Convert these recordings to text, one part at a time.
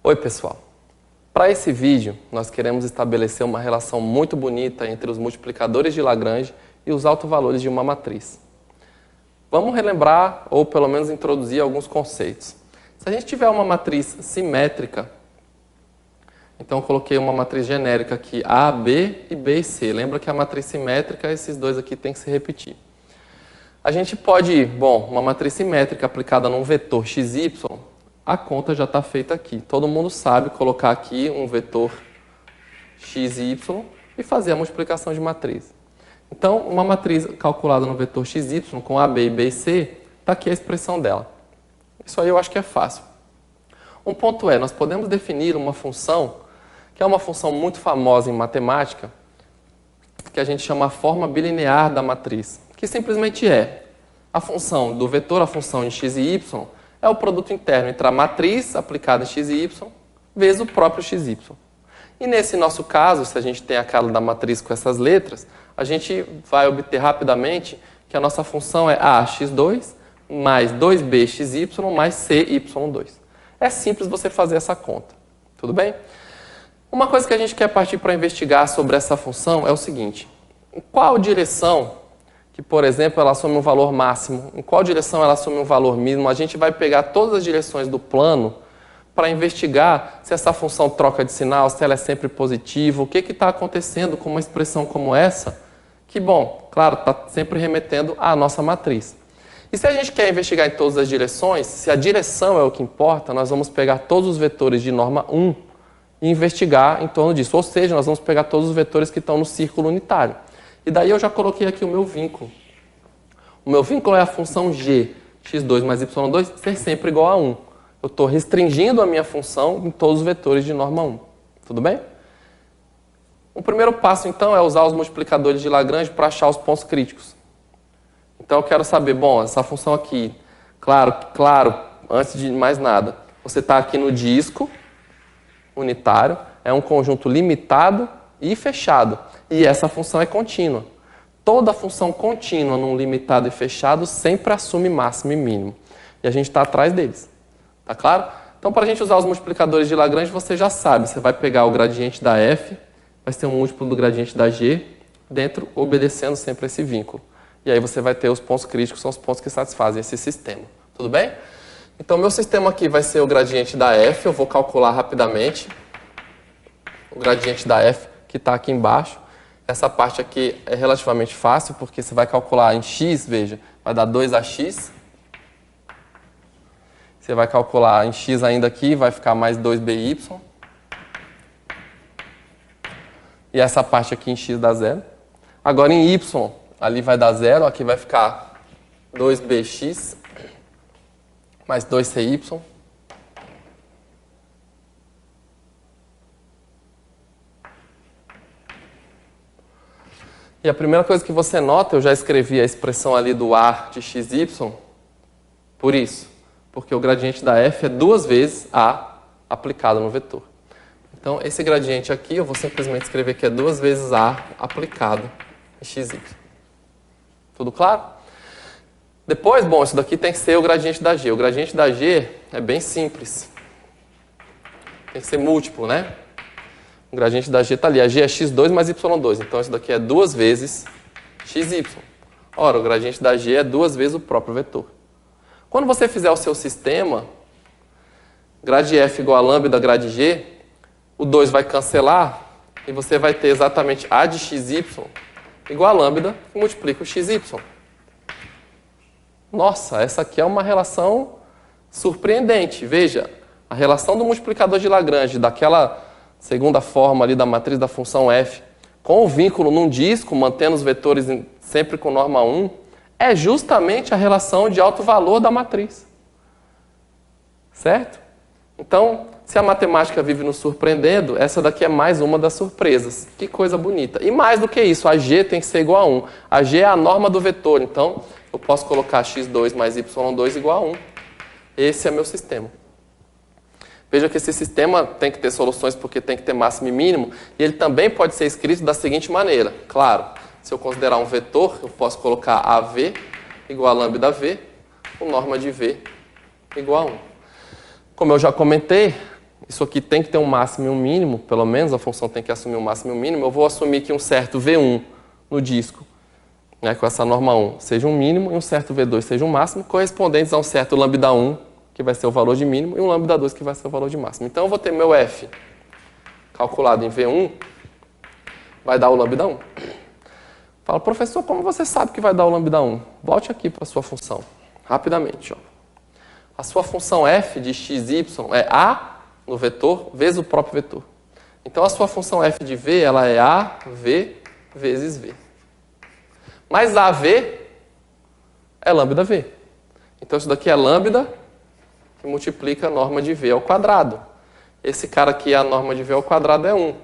Oi pessoal, para esse vídeo nós queremos estabelecer uma relação muito bonita entre os multiplicadores de Lagrange e os autovalores de uma matriz. Vamos relembrar ou pelo menos introduzir alguns conceitos. Se a gente tiver uma matriz simétrica, então eu coloquei uma matriz genérica aqui A, B e B e C. Lembra que a matriz simétrica, esses dois aqui tem que se repetir. A gente pode, uma matriz simétrica aplicada num vetor xy, a conta já está feita aqui. Todo mundo sabe colocar aqui um vetor xy e fazer a multiplicação de matriz. Então, uma matriz calculada no vetor xy com A, B e B e C, está aqui a expressão dela. Isso aí eu acho que é fácil. Um ponto é, nós podemos definir uma função, que é uma função muito famosa em matemática, que a gente chama a forma bilinear da matriz, que simplesmente é a função do vetor, a função em x e y, é o produto interno entre a matriz aplicada em x e y vezes o próprio xy. E nesse nosso caso, se a gente tem a cara da matriz com essas letras, a gente vai obter rapidamente que a nossa função é ax2 mais 2bxy mais cy2. É simples você fazer essa conta. Tudo bem? Uma coisa que a gente quer partir para investigar sobre essa função é o seguinte. Em qual direção que, por exemplo, ela assume um valor máximo, em qual direção ela assume um valor mínimo, a gente vai pegar todas as direções do plano para investigar se essa função troca de sinal, se ela é sempre positiva, o que está acontecendo com uma expressão como essa, que, claro, está sempre remetendo à nossa matriz. E se a gente quer investigar em todas as direções, se a direção é o que importa, nós vamos pegar todos os vetores de norma 1 e investigar em torno disso. Ou seja, nós vamos pegar todos os vetores que estão no círculo unitário. E daí eu já coloquei aqui o meu vínculo. O meu vínculo é a função g, x2 mais y2, ser sempre igual a 1. Eu estou restringindo a minha função em todos os vetores de norma 1. Tudo bem? O primeiro passo, então, é usar os multiplicadores de Lagrange para achar os pontos críticos. Então eu quero saber, essa função aqui, claro, antes de mais nada, você está aqui no disco unitário, é um conjunto limitado e fechado. E essa função é contínua. Toda função contínua num limitado e fechado sempre assume máximo e mínimo. E a gente está atrás deles. Tá claro? Então, para a gente usar os multiplicadores de Lagrange, você já sabe. Você vai pegar o gradiente da f, vai ser um múltiplo do gradiente da g, dentro, obedecendo sempre esse vínculo. E aí você vai ter os pontos críticos, são os pontos que satisfazem esse sistema. Tudo bem? Então, meu sistema aqui vai ser o gradiente da f. Eu vou calcular rapidamente o gradiente da f, que está aqui embaixo. Essa parte aqui é relativamente fácil, porque você vai calcular em x, veja, vai dar 2ax. Você vai calcular em x ainda aqui, vai ficar mais 2by. E essa parte aqui em x dá 0. Agora em y, ali vai dar 0, aqui vai ficar 2bx mais 2cy. E a primeira coisa que você nota, eu já escrevi a expressão ali do A de xy por isso. Porque o gradiente da f é 2 vezes A aplicado no vetor. Então, esse gradiente aqui, eu vou simplesmente escrever que é 2 vezes A aplicado em xy. Tudo claro? Depois, isso daqui tem que ser o gradiente da g. O gradiente da g é bem simples. Tem que ser múltiplo, né? O gradiente da g está ali. A g é x2 mais y2. Então, isso daqui é 2 vezes xy. Ora, o gradiente da g é 2 vezes o próprio vetor. Quando você fizer o seu sistema, grade f igual a lambda grade g, o 2 vai cancelar e você vai ter exatamente a de xy igual a lambda que multiplica o xy. Nossa, essa aqui é uma relação surpreendente. Veja, a relação do multiplicador de Lagrange, daquela segunda forma ali da matriz da função f, com o vínculo num disco, mantendo os vetores sempre com norma 1, é justamente a relação de alto valor da matriz. Certo? Então, se a matemática vive nos surpreendendo, essa daqui é mais uma das surpresas. Que coisa bonita. E mais do que isso, a g tem que ser igual a 1. A g é a norma do vetor, então eu posso colocar x2 mais y2 igual a 1. Esse é meu sistema. Veja que esse sistema tem que ter soluções porque tem que ter máximo e mínimo, e ele também pode ser escrito da seguinte maneira. Claro, se eu considerar um vetor, eu posso colocar AV igual a lambda V, com norma de V igual a 1. Como eu já comentei, isso aqui tem que ter um máximo e um mínimo, pelo menos a função tem que assumir um máximo e um mínimo, eu vou assumir que um certo V1 no disco, né, com essa norma 1, seja um mínimo, e um certo V2 seja um máximo, correspondentes a um certo lambda 1, que vai ser o valor de mínimo, e um lambda 2, que vai ser o valor de máximo. Então, eu vou ter meu F calculado em V1, vai dar o lambda 1. Fala, professor, como você sabe que vai dar o lambda 1? Volte aqui para a sua função, rapidamente. Ó. A sua função f de xy é a no vetor vezes o próprio vetor. Então, a sua função f de v ela é av vezes v. Mas av é lambda v. Então, isso daqui é lambda que multiplica a norma de v ao quadrado. Esse cara aqui, a norma de v ao quadrado é 1.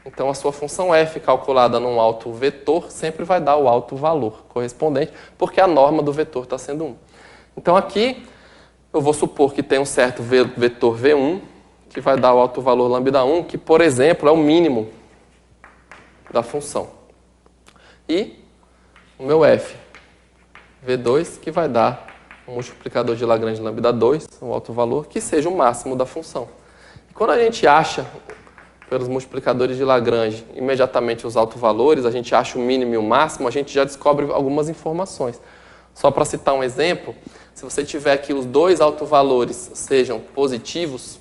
Então, a sua função f calculada num alto vetor sempre vai dar o alto valor correspondente, porque a norma do vetor está sendo 1. Então, aqui, eu vou supor que tem um certo vetor v1, que vai dar o alto valor lambda 1, que, por exemplo, é o mínimo da função. E o meu f, v2, que vai dar um multiplicador de Lagrange lambda 2, um alto valor, que seja o máximo da função. E quando a gente acha pelos multiplicadores de Lagrange, imediatamente os autovalores, a gente acha o mínimo e o máximo, a gente já descobre algumas informações. Só para citar um exemplo, se você tiver que os dois autovalores sejam positivos,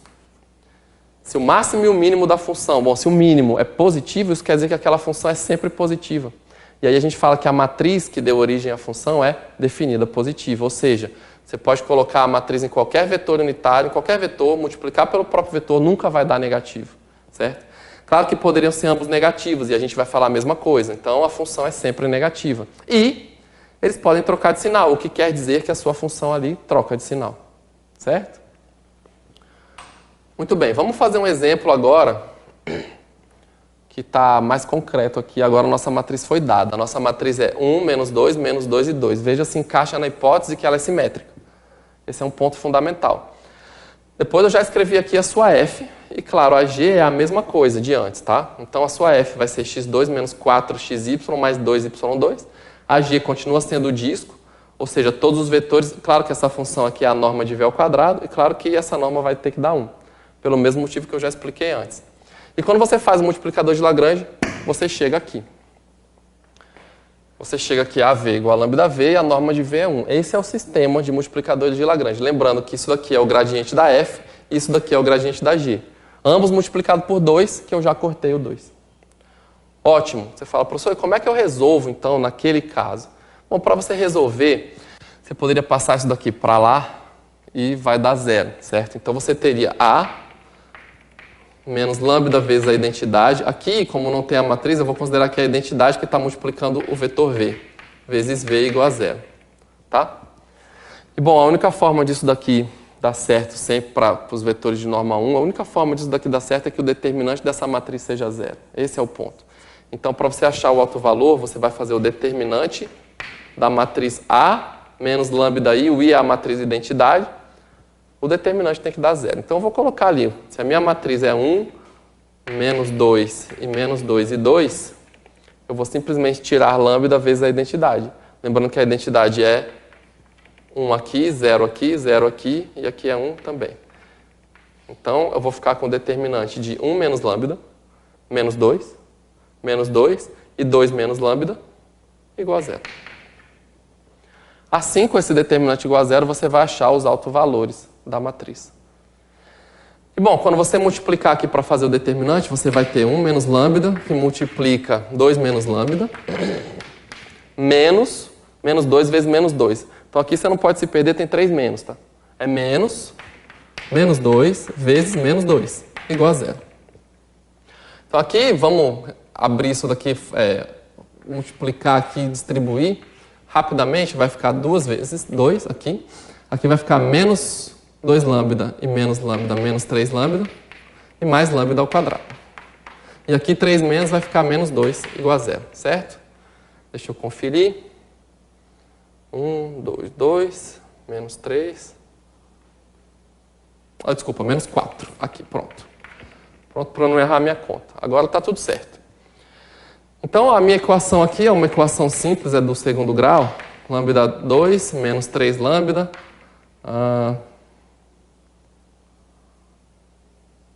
se o máximo e o mínimo da função, bom, se o mínimo é positivo, isso quer dizer que aquela função é sempre positiva. E aí a gente fala que a matriz que deu origem à função é definida positiva, ou seja, você pode colocar a matriz em qualquer vetor unitário, em qualquer vetor, multiplicar pelo próprio vetor, nunca vai dar negativo. Certo? Claro que poderiam ser ambos negativos, e a gente vai falar a mesma coisa. Então, a função é sempre negativa. E eles podem trocar de sinal, o que quer dizer que a sua função ali troca de sinal. Certo? Muito bem, vamos fazer um exemplo agora que está mais concreto aqui. Agora a nossa matriz foi dada. A nossa matriz é 1, menos 2 e 2. Veja se encaixa na hipótese que ela é simétrica. Esse é um ponto fundamental. Depois eu já escrevi aqui a sua f, e claro, a g é a mesma coisa de antes, tá? Então a sua f vai ser x2 menos 4xy mais 2y2. A g continua sendo o disco, ou seja, todos os vetores. Claro que essa função aqui é a norma de v ao quadrado, e claro que essa norma vai ter que dar 1, pelo mesmo motivo que eu já expliquei antes. E quando você faz o multiplicador de Lagrange, você chega aqui. Você chega aqui a v igual a lambda v e a norma de v é 1. Esse é o sistema de multiplicadores de Lagrange. Lembrando que isso daqui é o gradiente da f e isso daqui é o gradiente da g. Ambos multiplicados por 2, que eu já cortei o 2. Ótimo. Você fala, professor, como é que eu resolvo, então, naquele caso? Bom, para você resolver, você poderia passar isso daqui para lá e vai dar 0, certo? Então, você teria a menos lambda vezes a identidade. Aqui, como não tem a matriz, eu vou considerar que é a identidade que está multiplicando o vetor v, vezes v igual a 0. Tá? E, bom, a única forma disso daqui dar certo sempre para os vetores de norma 1, a única forma disso daqui dar certo é que o determinante dessa matriz seja 0. Esse é o ponto. Então, para você achar o alto valor, você vai fazer o determinante da matriz A menos lambda I, o I é a matriz identidade, o determinante tem que dar 0. Então, eu vou colocar ali, se a minha matriz é 1, menos 2 e menos 2 e 2, eu vou simplesmente tirar lambda vezes a identidade. Lembrando que a identidade é 1 aqui, 0 aqui e aqui é 1 também. Então, eu vou ficar com o determinante de 1 menos lambda, menos 2 e 2 menos lambda igual a 0. Assim, com esse determinante igual a 0, você vai achar os autovalores da matriz. E, bom, quando você multiplicar aqui para fazer o determinante, você vai ter 1 menos lambda, que multiplica 2 menos lambda, menos 2 vezes menos 2. Então, aqui você não pode se perder, tem 3 menos, tá? É menos 2 vezes menos 2, igual a 0. Então, aqui, vamos abrir isso daqui, multiplicar aqui e distribuir. Rapidamente, vai ficar 2 vezes 2 aqui. Aqui vai ficar menos 2 lambda e menos lambda, menos 3 lambda, e mais lambda ao quadrado. E aqui 3 menos vai ficar menos 2, igual a 0, certo? Deixa eu conferir. 1, 2, 2, menos 3. Desculpa, menos 4. Aqui, pronto. Pronto para não errar a minha conta. Agora está tudo certo. Então, a minha equação aqui é uma equação simples, é do segundo grau. Lambda 2 menos 3 lambda.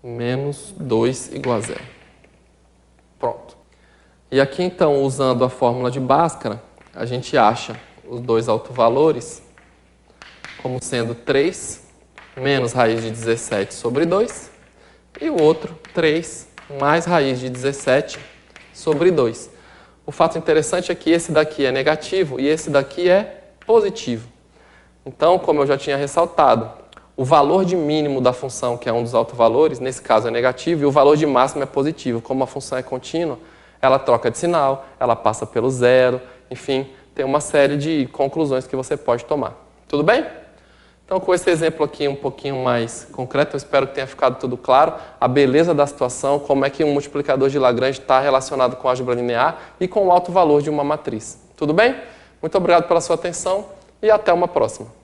menos 2 igual a zero. Pronto. E aqui, então, usando a fórmula de Bhaskara, a gente acha os dois autovalores como sendo 3 menos raiz de 17 sobre 2 e o outro 3 mais raiz de 17 sobre 2. O fato interessante é que esse daqui é negativo e esse daqui é positivo. Então, como eu já tinha ressaltado, o valor de mínimo da função, que é um dos autovalores, nesse caso é negativo, e o valor de máximo é positivo. Como a função é contínua, ela troca de sinal, ela passa pelo zero, enfim, tem uma série de conclusões que você pode tomar. Tudo bem? Então, com esse exemplo aqui um pouquinho mais concreto, eu espero que tenha ficado tudo claro, a beleza da situação, como é que um multiplicador de Lagrange está relacionado com a álgebra linear e com o alto valor de uma matriz. Tudo bem? Muito obrigado pela sua atenção e até uma próxima.